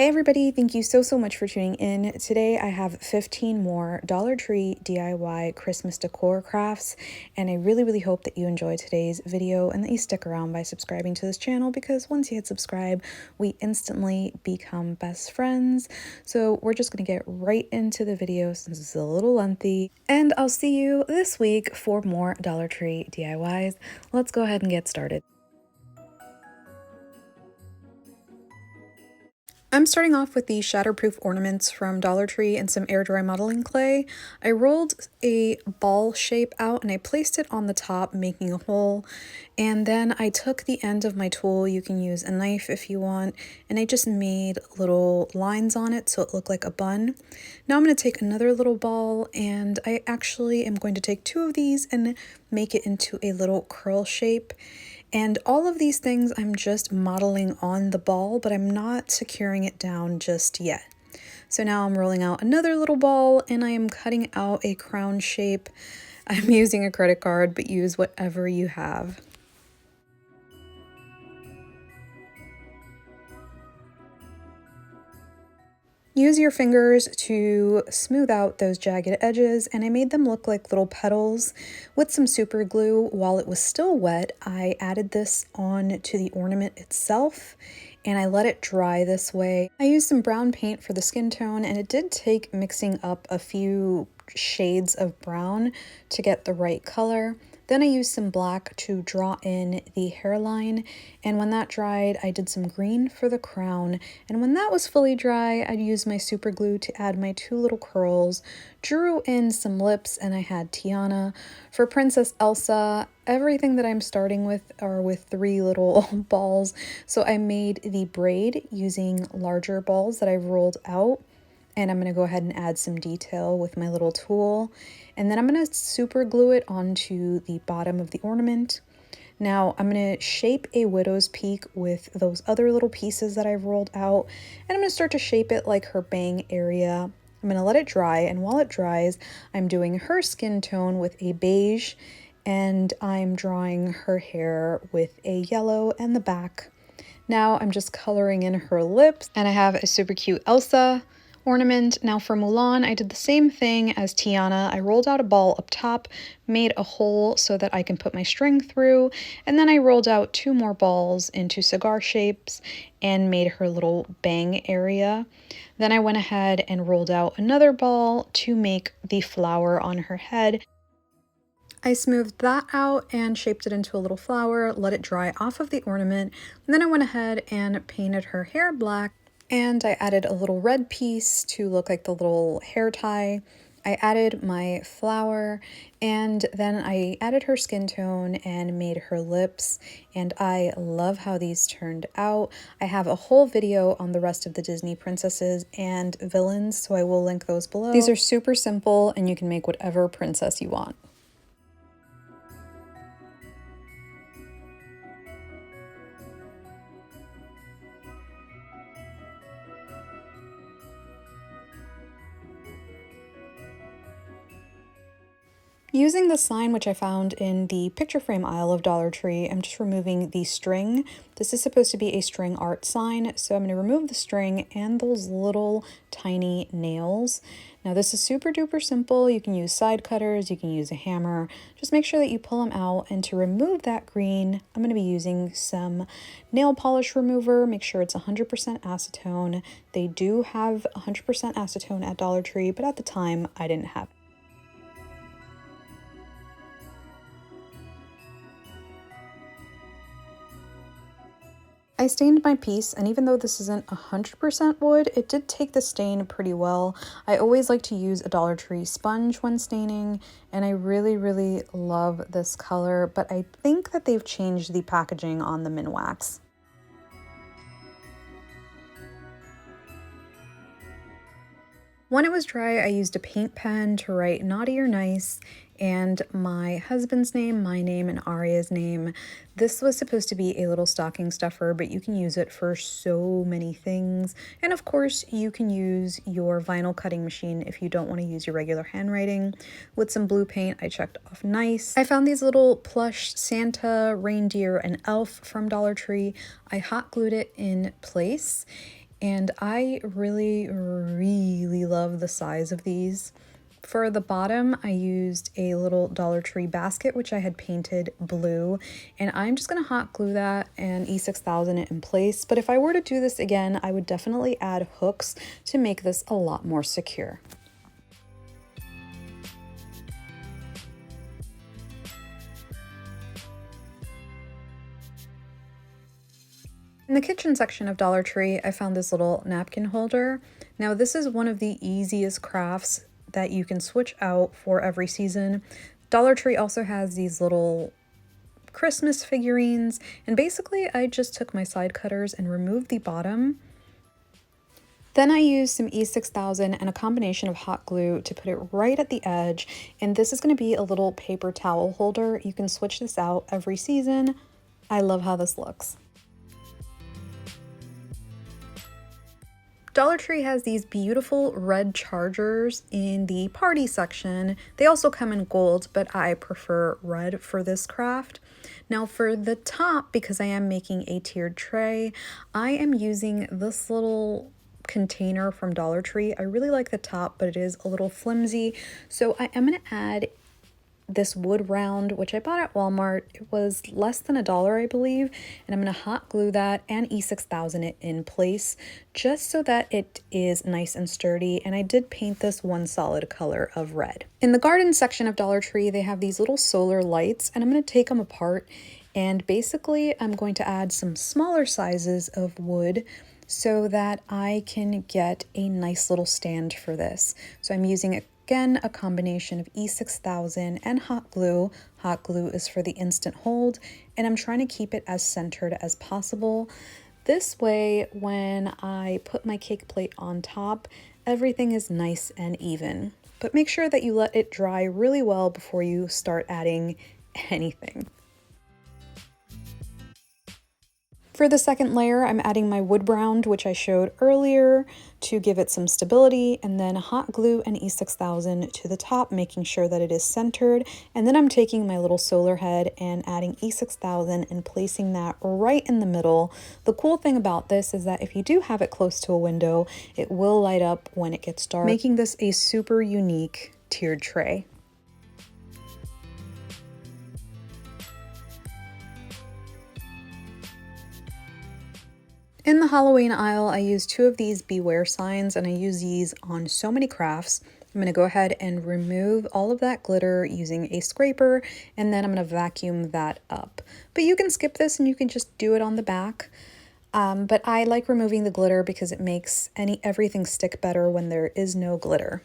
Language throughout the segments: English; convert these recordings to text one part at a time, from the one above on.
Hey everybody, thank you so much for tuning in. Today I have 15 more Dollar Tree DIY Christmas decor crafts, and I really hope that you enjoy today's video and that you stick around by subscribing to this channel, because once you hit subscribe, we instantly become best friends. So we're just gonna get right into the video since it's a little lengthy, and I'll see you this week for more Dollar Tree DIYs. Let's go ahead and get started. I'm starting off with the shatterproof ornaments from Dollar Tree and some air dry modeling clay. I rolled a ball shape out and I placed it on the top, making a hole. And then I took the end of my tool, you can use a knife if you want, and I just made little lines on it so it looked like a bun. Now I'm going to take another little ball, and I actually am going to take two of these and make it into a little curl shape. And all of these things I'm just modeling on the ball, but I'm not securing it down just yet. So now I'm rolling out another little ball and I am cutting out a crown shape. I'm using a credit card, but use whatever you have. Use your fingers to smooth out those jagged edges, and I made them look like little petals with some super glue. While it was still wet, I added this on to the ornament itself and I let it dry this way. I used some brown paint for the skin tone, and it did take mixing up a few shades of brown to get the right color. Then I used some black to draw in the hairline, and when that dried, I did some green for the crown, and when that was fully dry, I used my super glue to add my two little curls, drew in some lips, and I had Tiana. For Princess Elsa, everything that I'm starting with are with three little balls, so I made the braid using larger balls that I've rolled out. And I'm going to go ahead and add some detail with my little tool. And then I'm going to super glue it onto the bottom of the ornament. Now I'm going to shape a widow's peak with those other little pieces that I've rolled out. And I'm going to start to shape it like her bang area. I'm going to let it dry. And while it dries, I'm doing her skin tone with a beige. And I'm drawing her hair with a yellow and the back. Now I'm just coloring in her lips. And I have a super cute Elsa ornament. Now for Mulan, I did the same thing as Tiana. I rolled out a ball up top, made a hole so that I can put my string through, and then I rolled out two more balls into cigar shapes and made her little bang area. Then I went ahead and rolled out another ball to make the flower on her head. I smoothed that out and shaped it into a little flower, let it dry off of the ornament, and then I went ahead and painted her hair black. And I added a little red piece to look like the little hair tie. I added my flower, and then I added her skin tone and made her lips, and I love how these turned out. I have a whole video on the rest of the Disney princesses and villains, so I will link those below. These are super simple, and you can make whatever princess you want. Using the sign which I found in the picture frame aisle of Dollar Tree, I'm just removing the string. This is supposed to be a string art sign, so I'm going to remove the string and those little tiny nails. Now this is super duper simple. You can use side cutters, you can use a hammer. Just make sure that you pull them out, and to remove that green, I'm going to be using some nail polish remover. Make sure it's 100% acetone. They do have 100% acetone at Dollar Tree, but at the time I didn't have it. I stained my piece, and even though this isn't 100% wood, it did take the stain pretty well. I always like to use a Dollar Tree sponge when staining, and I really love this color, but I think that they've changed the packaging on the Minwax. When it was dry, I used a paint pen to write naughty or nice and my husband's name, my name, and Aria's name. This was supposed to be a little stocking stuffer, but you can use it for so many things. And of course, you can use your vinyl cutting machine if you don't want to use your regular handwriting. With some blue paint, I checked off nice. I found these little plush Santa, reindeer, and elf from Dollar Tree. I hot glued it in place. and I really, really love the size of these. For the bottom, I used a little Dollar Tree basket, which I had painted blue, and I'm just gonna hot glue that and E6000 it in place. But if I were to do this again, I would definitely add hooks to make this a lot more secure. In the kitchen section of Dollar Tree, I found this little napkin holder. Now, this is one of the easiest crafts that you can switch out for every season. Dollar Tree also has these little Christmas figurines, and basically I just took my side cutters and removed the bottom. Then I used some E6000 and a combination of hot glue to put it right at the edge, and this is going to be a little paper towel holder. You can switch this out every season. I love how this looks. Dollar Tree has these beautiful red chargers in the party section. They also come in gold, but I prefer red for this craft. Now for the top, because I am making a tiered tray, I am using this little container from Dollar Tree. I really like the top, but it is a little flimsy. So I am going to add this wood round, which I bought at Walmart. It was less than $1, I believe, and I'm going to hot glue that and E6000 it in place just so that it is nice and sturdy. And I did paint this one solid color of red. In the garden section of Dollar Tree, they have these little solar lights, and I'm going to take them apart, and basically I'm going to add some smaller sizes of wood so that I can get a nice little stand for this. So I'm using again a combination of E6000 and hot glue. Hot glue is for the instant hold, and I'm trying to keep it as centered as possible. This way, when I put my cake plate on top, everything is nice and even. But make sure that you let it dry really well before you start adding anything. For the second layer, I'm adding my wood brown, which I showed earlier, to give it some stability, and then hot glue and E6000 to the top, making sure that it is centered. And then I'm taking my little solar head and adding E6000 and placing that right in the middle. The cool thing about this is that if you do have it close to a window, it will light up when it gets dark, making this a super unique tiered tray. In the Halloween aisle, I used 2 of these beware signs, and I use these on so many crafts. I'm going to go ahead and remove all of that glitter using a scraper, and then I'm going to vacuum that up. But you can skip this and you can just do it on the back. But I like removing the glitter because it makes everything stick better when there is no glitter.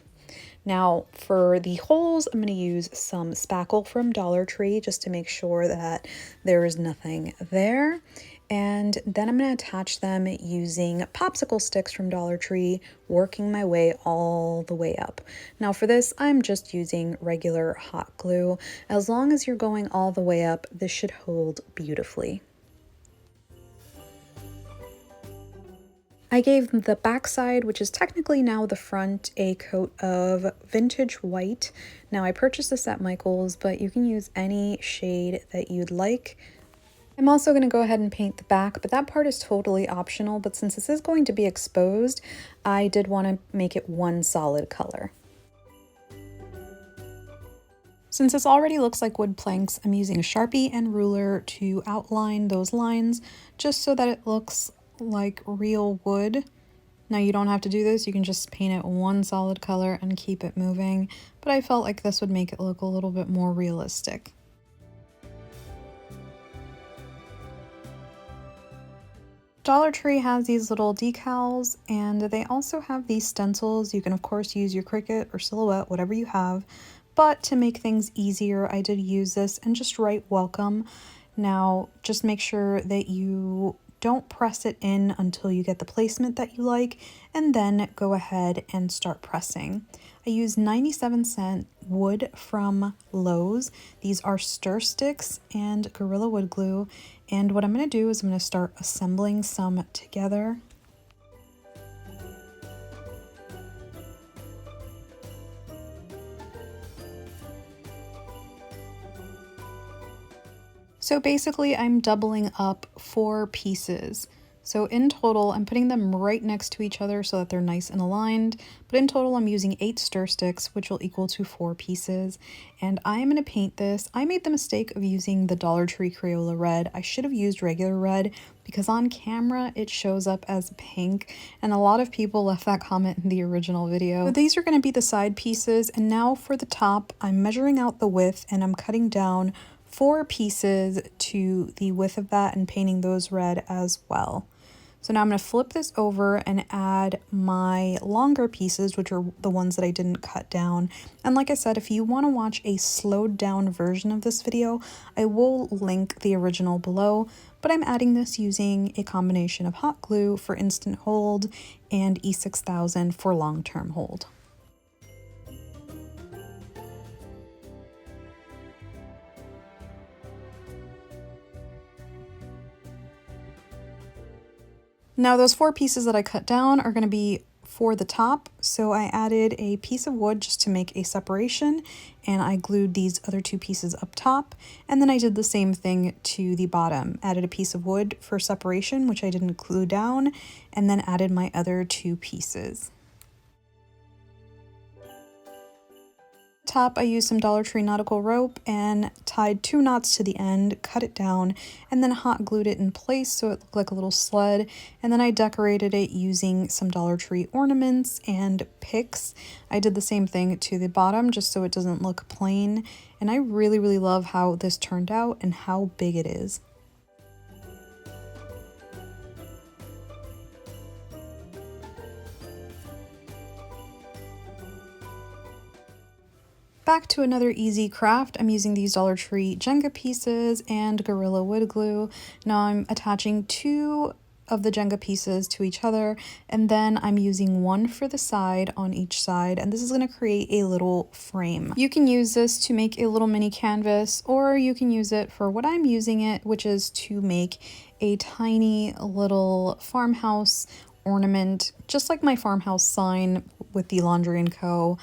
Now for the holes, I'm going to use some spackle from Dollar Tree just to make sure that there is nothing there. And then I'm going to attach them using popsicle sticks from Dollar Tree, working my way all the way up. Now for this, I'm just using regular hot glue. As long as you're going all the way up, this should hold beautifully. I gave the back side, which is technically now the front, a coat of vintage white. Now I purchased this at Michael's, but you can use any shade that you'd like. I'm also going to go ahead and paint the back, but that part is totally optional. But since this is going to be exposed, I did want to make it one solid color. Since this already looks like wood planks, I'm using a Sharpie and ruler to outline those lines just so that it looks like real wood. Now you don't have to do this, you can just paint it one solid color and keep it moving, but I felt like this would make it look a little bit more realistic. Dollar Tree has these little decals, and they also have these stencils. You can of course use your Cricut or Silhouette, whatever you have, but to make things easier, I did use this and just write welcome. Now just make sure that you don't press it in until you get the placement that you like, and then go ahead and start pressing. I use 97-cent wood from Lowe's. These are stir sticks and Gorilla Wood glue. And what I'm going to do is I'm going to start assembling some together. So basically I'm doubling up 4 pieces. So in total, I'm putting them right next to each other so that they're nice and aligned. But in total, I'm using 8 stir sticks, which will equal to 4 pieces. And I am going to paint this. I made the mistake of using the Dollar Tree Crayola red. I should have used regular red because on camera it shows up as pink. And a lot of people left that comment in the original video. So these are going to be the side pieces. And now for the top, I'm measuring out the width and I'm cutting down 4 pieces to the width of that and painting those red as well. So now I'm going to flip this over and add my longer pieces, which are the ones that I didn't cut down. And like I said, if you want to watch a slowed down version of this video, I will link the original below, but I'm adding this using a combination of hot glue for instant hold and E6000 for long-term hold. Now those 4 pieces that I cut down are going to be for the top, so I added a piece of wood just to make a separation, and I glued these other 2 pieces up top, and then I did the same thing to the bottom. Added a piece of wood for separation, which I didn't glue down, and then added my other 2 pieces. Top, I used some Dollar Tree nautical rope and tied 2 knots to the end, cut it down, and then hot glued it in place so it looked like a little sled. And then I decorated it using some Dollar Tree ornaments and picks. I did the same thing to the bottom just so it doesn't look plain. And I really love how this turned out and how big it is. Back to another easy craft. I'm using these Dollar Tree Jenga pieces and Gorilla Wood Glue. Now I'm attaching 2 of the Jenga pieces to each other, and then I'm using 1 for the side on each side, and this is going to create a little frame. You can use this to make a little mini canvas, or you can use it for what I'm using it, which is to make a tiny little farmhouse ornament, just like my farmhouse sign with the Laundry & Co.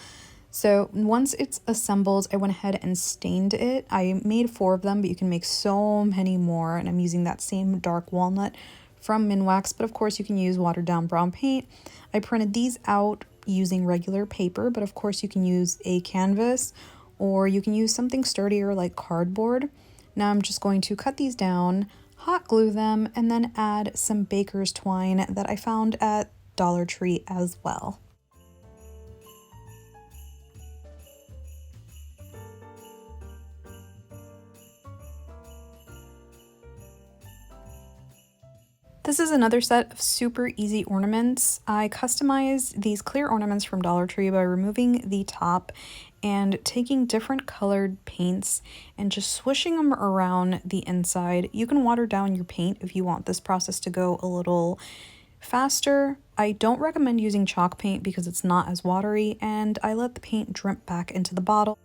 So once it's assembled, I went ahead and stained it. I made 4 of them, but you can make so many more, and I'm using that same dark walnut from Minwax, but of course you can use watered down brown paint. I printed these out using regular paper, but of course you can use a canvas or you can use something sturdier like cardboard. Now I'm just going to cut these down, hot glue them, and then add some baker's twine that I found at Dollar Tree as well. This is another set of super easy ornaments. I customized these clear ornaments from Dollar Tree by removing the top and taking different colored paints and just swishing them around the inside. You can water down your paint if you want this process to go a little faster. I don't recommend using chalk paint because it's not as watery, and I let the paint drip back into the bottle.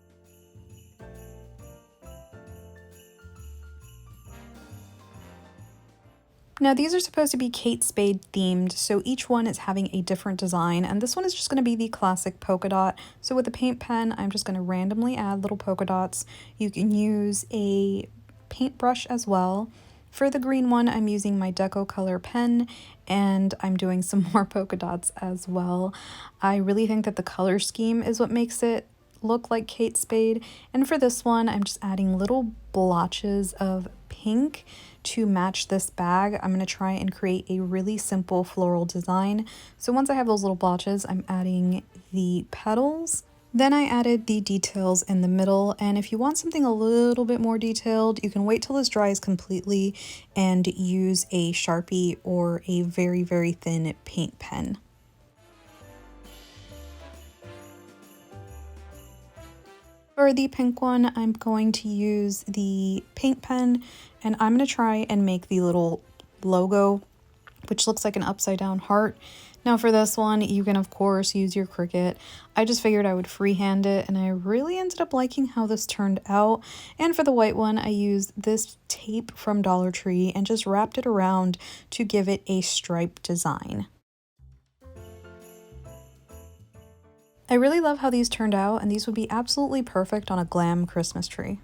Now these are supposed to be Kate Spade themed, so each one is having a different design, and this one is just going to be the classic polka dot. So with a paint pen, I'm just going to randomly add little polka dots. You can use a paintbrush as well. For the green one, I'm using my Deco color pen, and I'm doing some more polka dots as well. I really think that the color scheme is what makes it look like Kate Spade, and for this one, I'm just adding little blotches of pink to match this bag. I'm going to try and create a really simple floral design. So once I have those little blotches, I'm adding the petals. Then I added the details in the middle, and if you want something a little bit more detailed, you can wait till this dries completely and use a Sharpie or a very thin paint pen. For the pink one, I'm going to use the paint pen, and I'm going to try and make the little logo, which looks like an upside down heart. Now for this one, you can of course use your Cricut. I just figured I would freehand it, and I really ended up liking how this turned out. And for the white one, I used this tape from Dollar Tree and just wrapped it around to give it a stripe design. I really love how these turned out, and these would be absolutely perfect on a glam Christmas tree.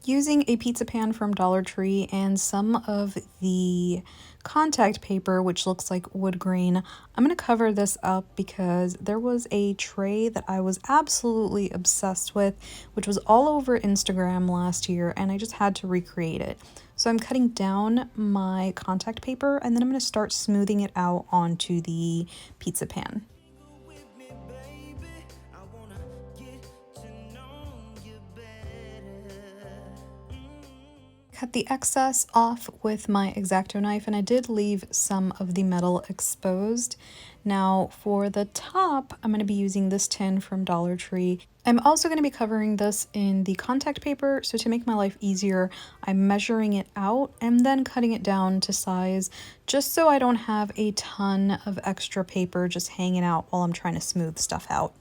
Using a pizza pan from Dollar Tree and some of the contact paper, which looks like wood grain, I'm going to cover this up because there was a tray that I was absolutely obsessed with, which was all over Instagram last year, and I just had to recreate it. So I'm cutting down my contact paper, and then I'm going to start smoothing it out onto the pizza pan. Cut the excess off with my X-Acto knife, and I did leave some of the metal exposed. Now for the top, I'm going to be using this tin from Dollar Tree. I'm also going to be covering this in the contact paper, so to make my life easier, I'm measuring it out and then cutting it down to size, just so I don't have a ton of extra paper just hanging out while I'm trying to smooth stuff out.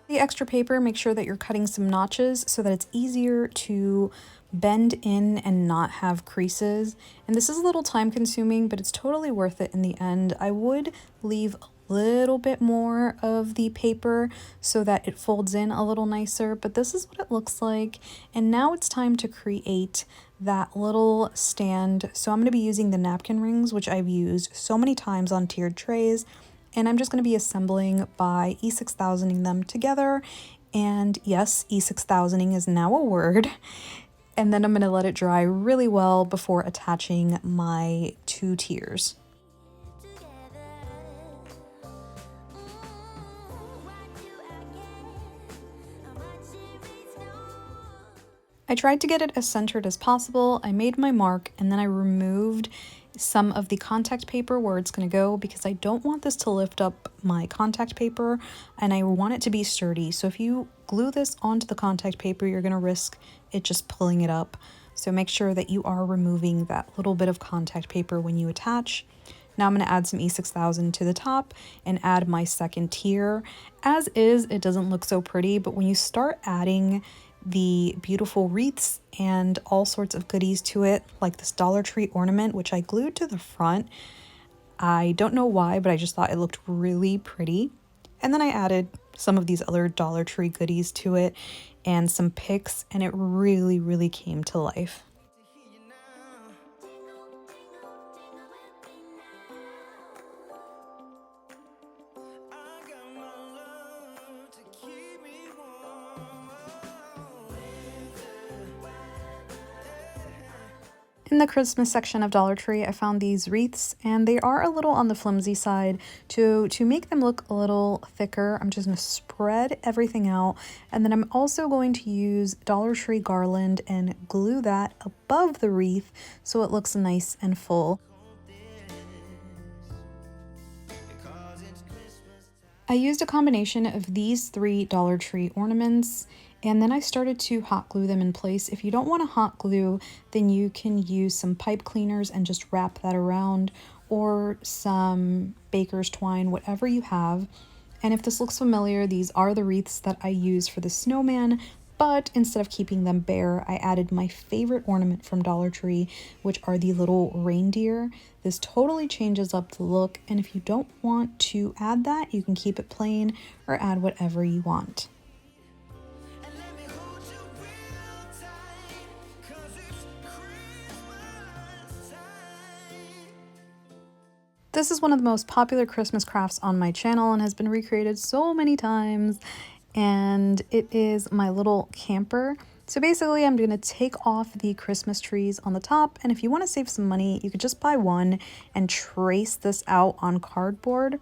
The extra paper, make sure that you're cutting some notches so that it's easier to bend in and not have creases. And this is a little time consuming, but it's totally worth it in the end. I would leave a little bit more of the paper so that it folds in a little nicer, but this is what it looks like. And now it's time to create that little stand. So I'm going to be using the napkin rings, which I've used so many times on tiered trays. And I'm just going to be assembling by E6000ing them together. And yes, E6000ing is now a word. And then I'm going to let it dry really well before attaching my 2 tiers. I tried to get it as centered as possible. I made my mark and then I removed some of the contact paper where it's going to go because I don't want this to lift up my contact paper and I want it to be sturdy. So if you glue this onto the contact paper, you're going to risk it just pulling it up. So make sure that you are removing that little bit of contact paper when you attach. Now I'm going to add some E6000 to the top and add my second tier. As is, it doesn't look so pretty, but when you start adding the beautiful wreaths and all sorts of goodies to it, like this Dollar Tree ornament, which I glued to the front. I don't know why, but I just thought it looked really pretty. And then I added some of these other Dollar Tree goodies to it and some picks, and it really, really came to life. In the Christmas section of Dollar Tree, I found these wreaths, and they are a little on the flimsy side. To make them look a little thicker, I'm just going to spread everything out, and then I'm also going to use Dollar Tree garland and glue that above the wreath so it looks nice and full. I used a combination of these 3 Dollar Tree ornaments, and then I started to hot glue them in place. If you don't want to hot glue, then you can use some pipe cleaners and just wrap that around, or some baker's twine, whatever you have. And if this looks familiar, these are the wreaths that I use for the snowman, but instead of keeping them bare, I added my favorite ornament from Dollar Tree, which are the little reindeer. This totally changes up the look, and if you don't want to add that, you can keep it plain or add whatever you want. This is one of the most popular Christmas crafts on my channel and has been recreated so many times, and it is my little camper. So basically I'm going to take off the Christmas trees on the top, and if you want to save some money, you could just buy one and trace this out on cardboard.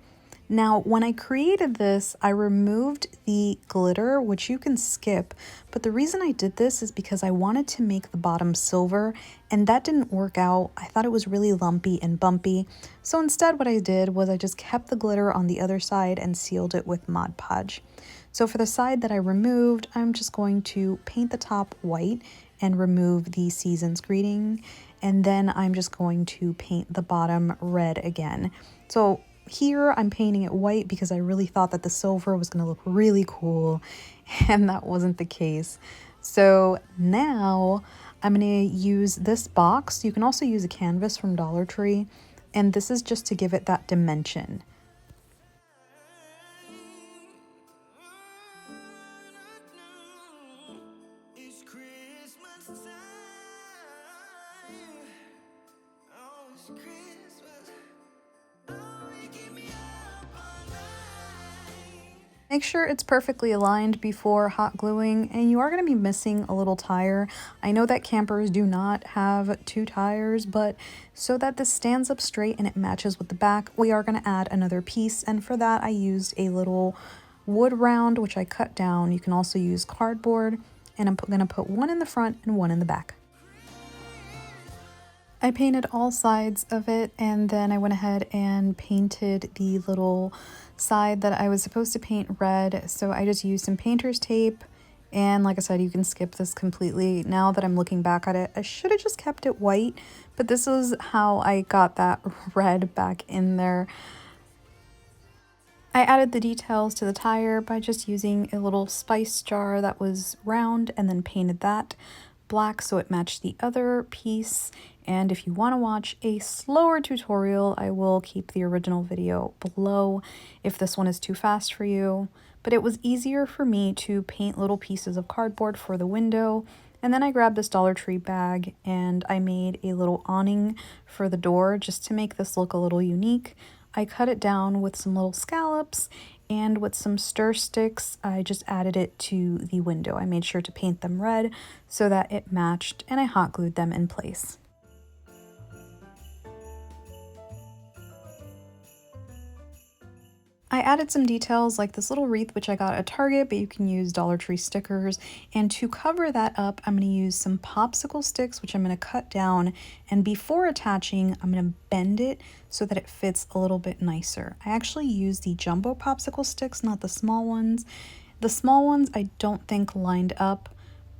Now, when I created this, I removed the glitter, which you can skip, but the reason I did this is because I wanted to make the bottom silver, and that didn't work out. I thought it was really lumpy and bumpy, so instead what I did was I just kept the glitter on the other side and sealed it with Mod Podge. So for the side that I removed, I'm just going to paint the top white and remove the season's greeting, and then I'm just going to paint the bottom red again. So here I'm painting it white because I really thought that the silver was going to look really cool, and that wasn't the case. So now I'm going to use this box. You can also use a canvas from Dollar Tree, and this is just to give it that dimension. Make sure it's perfectly aligned before hot gluing, and you are going to be missing a little tire. I know that campers do not have 2 tires, but so that this stands up straight and it matches with the back, we are going to add another piece, and for that I used a little wood round, which I cut down. You can also use cardboard, and I'm going to put one in the front and one in the back. I painted all sides of it, and then I went ahead and painted the little side that I was supposed to paint red. So I just used some painter's tape, and like I said, you can skip this completely. Now that I'm looking back at it, I should have just kept it white, but this is how I got that red back in there. I added the details to the tire by just using a little spice jar that was round, and then painted that black so it matched the other piece. And if you want to watch a slower tutorial, I will keep the original video below if this one is too fast for you. But it was easier for me to paint little pieces of cardboard for the window. And then I grabbed this Dollar Tree bag and I made a little awning for the door just to make this look a little unique. I cut it down with some little scallops, and with some stir sticks, I just added it to the window. I made sure to paint them red so that it matched, and I hot glued them in place. I added some details like this little wreath, which I got at Target, but you can use Dollar Tree stickers. And to cover that up, I'm going to use some popsicle sticks, which I'm going to cut down. And before attaching, I'm going to bend it so that it fits a little bit nicer. I actually use the jumbo popsicle sticks, not the small ones. The small ones I don't think lined up,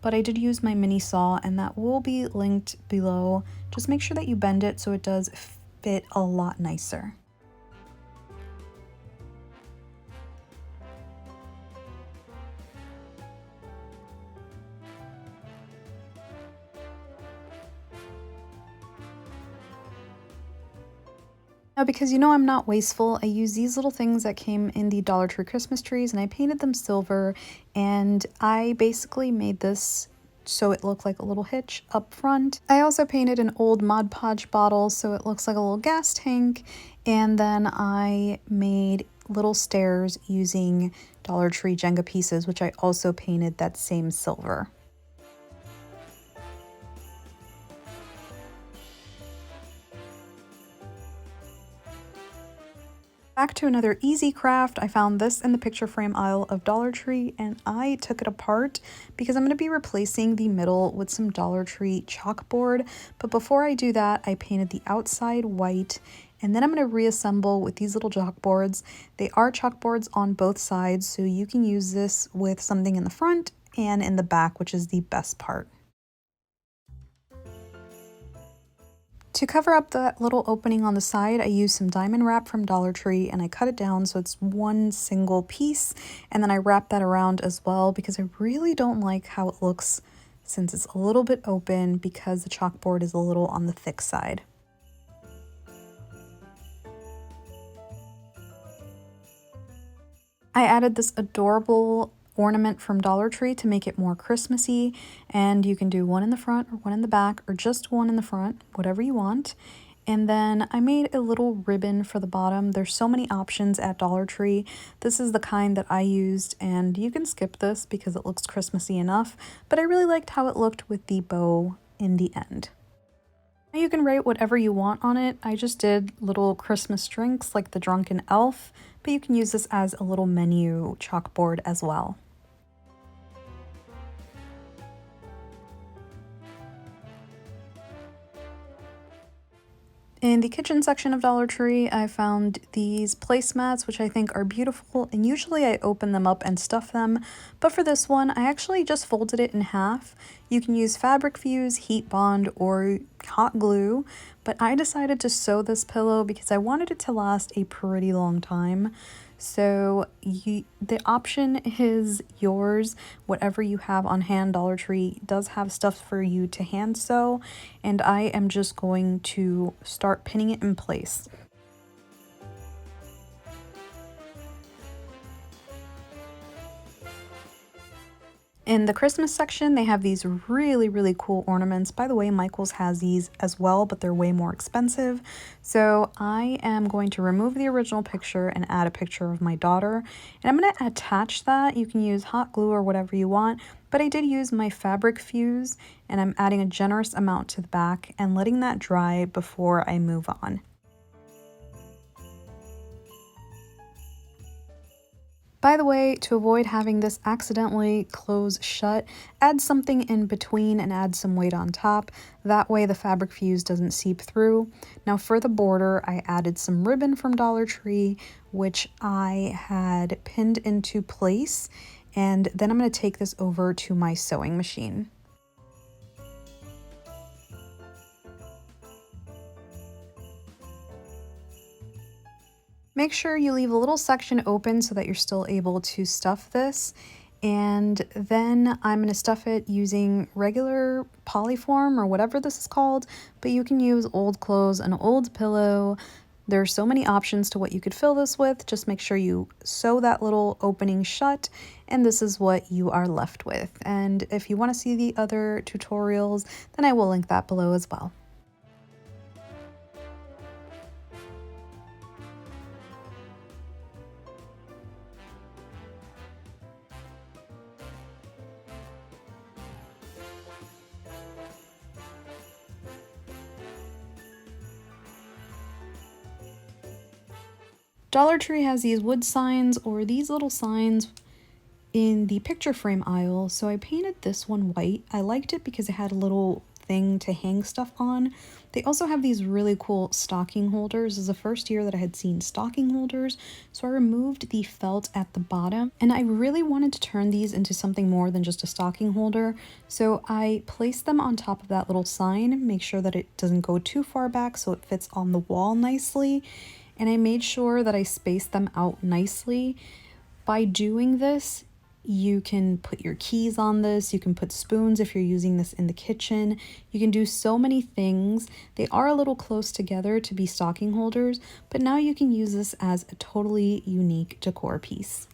but I did use my mini saw, and that will be linked below. Just make sure that you bend it so it does fit a lot nicer. Now, because you know I'm not wasteful, I use these little things that came in the Dollar Tree Christmas trees, and I painted them silver, and I basically made this so it looked like a little hitch up front. I also painted an old Mod Podge bottle so it looks like a little gas tank, and then I made little stairs using Dollar Tree Jenga pieces, which I also painted that same silver. Back to another easy craft. I found this in the picture frame aisle of Dollar Tree, and I took it apart because I'm going to be replacing the middle with some Dollar Tree chalkboard. But before I do that, I painted the outside white, and then I'm going to reassemble with these little chalkboards. They are chalkboards on both sides, so you can use this with something in the front and in the back, which is the best part. To cover up that little opening on the side, I used some diamond wrap from Dollar Tree, and I cut it down so it's one single piece, and then I wrap that around as well because I really don't like how it looks since it's a little bit open because the chalkboard is a little on the thick side. I added this adorable ornament from Dollar Tree to make it more Christmassy, and you can do one in the front or one in the back or just one in the front, whatever you want. And then I made a little ribbon for the bottom. There's so many options at Dollar Tree. This is the kind that I used, and you can skip this because it looks Christmassy enough, but I really liked how it looked with the bow in the end. Now you can write whatever you want on it. I just did little Christmas drinks like the Drunken Elf, but you can use this as a little menu chalkboard as well. In the kitchen section of Dollar Tree, I found these placemats, which I think are beautiful, and usually I open them up and stuff them, but for this one, I actually just folded it in half. You can use fabric fuse, heat bond, or hot glue, but I decided to sew this pillow because I wanted it to last a pretty long time. So the option is yours. Whatever you have on hand, Dollar Tree does have stuff for you to hand sew, and I am just going to start pinning it in place. In the Christmas section, they have these really cool ornaments. By the way, Michael's has these as well, but they're way more expensive. So I am going to remove the original picture and add a picture of my daughter. And I'm going to attach that. You can use hot glue or whatever you want, but I did use my fabric fuse, and I'm adding a generous amount to the back and letting that dry before I move on. By the way, to avoid having this accidentally close shut, add something in between and add some weight on top. That way the fabric fuse doesn't seep through. Now for the border, I added some ribbon from Dollar Tree, which I had pinned into place. And then I'm going to take this over to my sewing machine. Make sure you leave a little section open so that you're still able to stuff this. And then I'm going to stuff it using regular polyform or whatever this is called, but you can use old clothes, an old pillow. There are so many options to what you could fill this with. Just make sure you sew that little opening shut, and this is what you are left with. And if you want to see the other tutorials, then I will link that below as well. Dollar Tree has these wood signs or these little signs in the picture frame aisle, so I painted this one white. I liked it because it had a little thing to hang stuff on. They also have these really cool stocking holders. This is the first year that I had seen stocking holders, so I removed the felt at the bottom, and I really wanted to turn these into something more than just a stocking holder, so I placed them on top of that little sign, make sure that it doesn't go too far back so it fits on the wall nicely. And I made sure that I spaced them out nicely. By doing this, you can put your keys on this, you can put spoons if you're using this in the kitchen. You can do so many things. They are a little close together to be stocking holders, but now you can use this as a totally unique decor piece.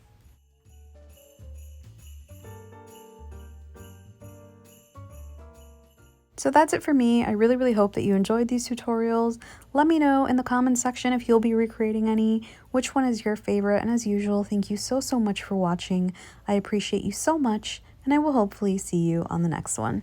So that's it for me. I really hope that you enjoyed these tutorials. Let me know in the comments section if you'll be recreating any, which one is your favorite, and as usual, thank you so much for watching. I appreciate you so much, and I will hopefully see you on the next one.